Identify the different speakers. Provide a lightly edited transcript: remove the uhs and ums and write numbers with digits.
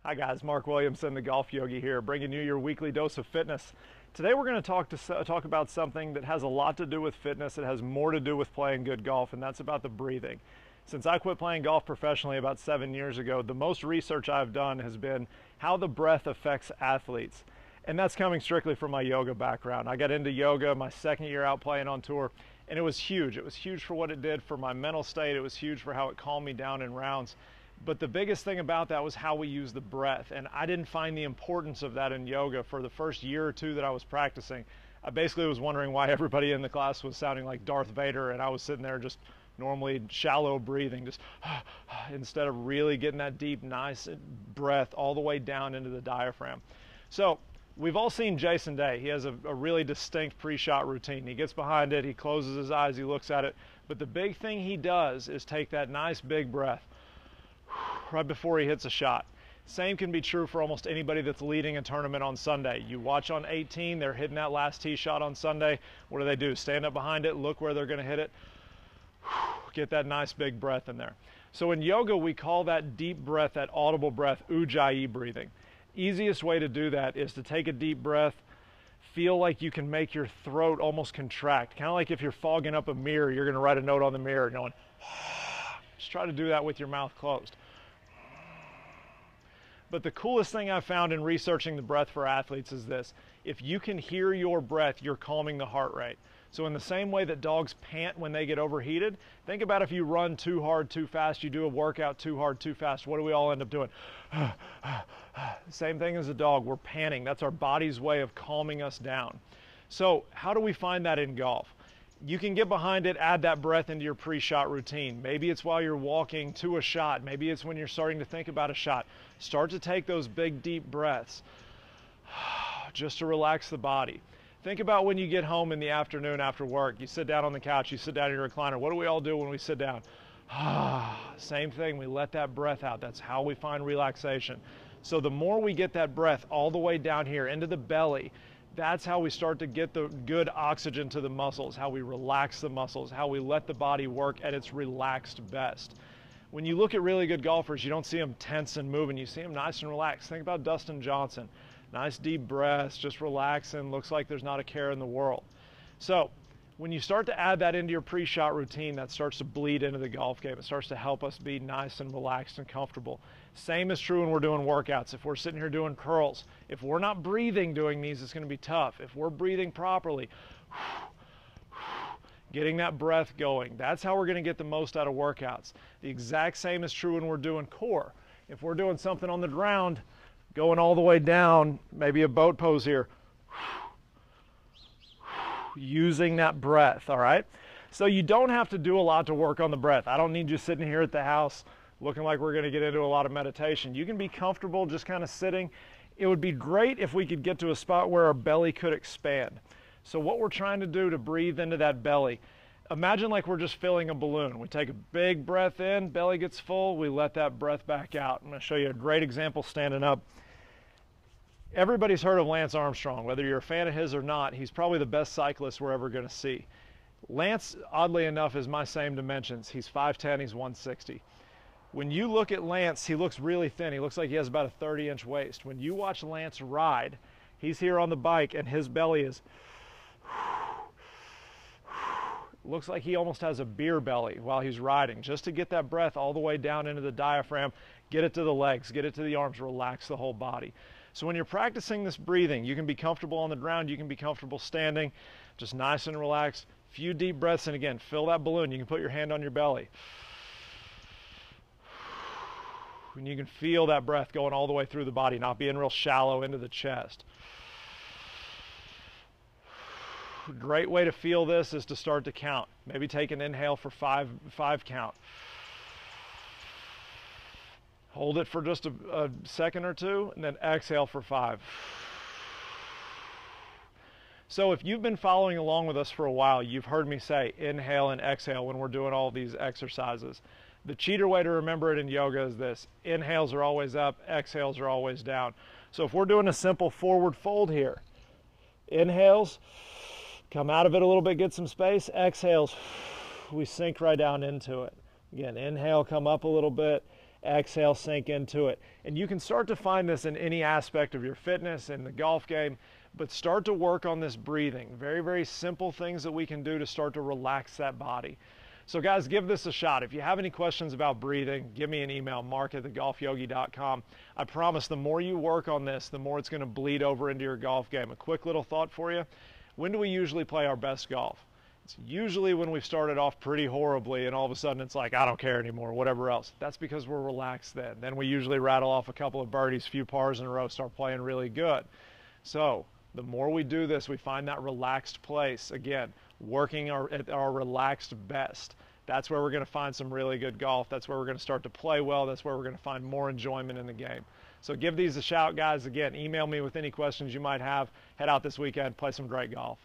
Speaker 1: Hi guys, Mark Williamson, the Golf Yogi here, bringing you your weekly dose of fitness. Today we're going to talk about something that has a lot to do with fitness. It has more to do with playing good golf, and that's about the breathing. Since I quit playing golf professionally about 7 years ago, the most research I've done has been how the breath affects athletes. And that's coming strictly from my yoga background. I got into yoga my second year out playing on tour, and it was huge. It was huge for what it did for my mental state. It was huge for how it calmed me down in rounds. But the biggest thing about that was how we use the breath. And I didn't find the importance of that in yoga for the first year or two that I was practicing. I basically was wondering why everybody in the class was sounding like Darth Vader, and I was sitting there just normally shallow breathing, just instead of really getting that deep, nice breath all the way down into the diaphragm. So we've all seen Jason Day. He has a really distinct pre-shot routine. He gets behind it, he closes his eyes, he looks at it. But the big thing he does is take that nice big breath right before he hits a shot. Same can be true for almost anybody that's leading a tournament on Sunday. You watch on 18, they're hitting that last tee shot on Sunday. What do? Stand up behind it, look where they're going to hit it. Get that nice big breath in there. So in yoga, we call that deep breath, that audible breath, ujjayi breathing. Easiest way to do that is to take a deep breath, feel like you can make your throat almost contract. Kind of like if you're fogging up a mirror, you're going to write a note on the mirror going, just try to do that with your mouth closed. But the coolest thing I've found in researching the breath for athletes is this. If you can hear your breath, you're calming the heart rate. So in the same way that dogs pant when they get overheated, think about if you run too hard, too fast, you do a workout too hard, too fast, what do we all end up doing? Same thing as a dog, we're panting. That's our body's way of calming us down. So how do we find that in golf? You can get behind it, add that breath into your pre-shot routine. Maybe it's while you're walking to a shot. Maybe it's when you're starting to think about a shot. Start to take those big, deep breaths just to relax the body. Think about when you get home in the afternoon after work. You sit down on the couch, you sit down in your recliner. What do we all do when we sit down? Same thing, we let that breath out. That's how we find relaxation. So the more we get that breath all the way down here into the belly, that's how we start to get the good oxygen to the muscles, how we relax the muscles, how we let the body work at its relaxed best. When you look at really good golfers, you don't see them tense and moving. You see them nice and relaxed. Think about Dustin Johnson. Nice deep breaths, just relaxing, looks like there's not a care in the world. So when you start to add that into your pre-shot routine, that starts to bleed into the golf game. It starts to help us be nice and relaxed and comfortable. Same is true when we're doing workouts. If we're sitting here doing curls, if we're not breathing doing these, it's going to be tough. If we're breathing properly, getting that breath going, that's how we're going to get the most out of workouts. The exact same is true when we're doing core. If we're doing something on the ground, going all the way down, maybe a boat pose here, using that breath, all right? So you don't have to do a lot to work on the breath. I don't need you sitting here at the house looking like we're going to get into a lot of meditation. You can be comfortable just kind of sitting. It would be great if we could get to a spot where our belly could expand. So what we're trying to do to breathe into that belly, imagine like we're just filling a balloon. We take a big breath in, belly gets full, we let that breath back out. I'm going to show you a great example standing up. Everybody's heard of Lance Armstrong. Whether you're a fan of his or not, he's probably the best cyclist we're ever going to see. Lance, oddly enough, is my same dimensions. He's 5'10", he's 160. When you look at Lance, he looks really thin. He looks like he has about a 30-inch waist. When you watch Lance ride, he's here on the bike and his belly is, looks like he almost has a beer belly while he's riding, just to get that breath all the way down into the diaphragm, get it to the legs, get it to the arms, relax the whole body. So when you're practicing this breathing, you can be comfortable on the ground, you can be comfortable standing, just nice and relaxed. Few deep breaths, and again, fill that balloon. You can put your hand on your belly. And you can feel that breath going all the way through the body, not being real shallow into the chest. A great way to feel this is to start to count. Maybe take an inhale for five count. Hold it for just a second or two, and then exhale for 5. So if you've been following along with us for a while, you've heard me say inhale and exhale when we're doing all these exercises. The cheater way to remember it in yoga is this. Inhales are always up, exhales are always down. So if we're doing a simple forward fold here, inhales, come out of it a little bit, get some space, exhales, we sink right down into it. Again, inhale, come up a little bit, Exhale, sink into it. And you can start to find this in any aspect of your fitness, in the golf game, but start to work on this breathing. Very, very simple things that we can do to start to relax that body. So guys, give this a shot. If you have any questions about breathing, give me an email, mark@thegolfyogi.com. I promise the more you work on this, the more it's going to bleed over into your golf game. A quick little thought for you. When do we usually play our best golf? It's usually when we've started off pretty horribly and all of a sudden it's like, I don't care anymore, whatever else. That's because we're relaxed then. Then we usually rattle off a couple of birdies, few pars in a row, start playing really good. So the more we do this, we find that relaxed place. Again, working at our relaxed best. That's where we're going to find some really good golf. That's where we're going to start to play well. That's where we're going to find more enjoyment in the game. So give these a shout, guys. Again, email me with any questions you might have. Head out this weekend, play some great golf.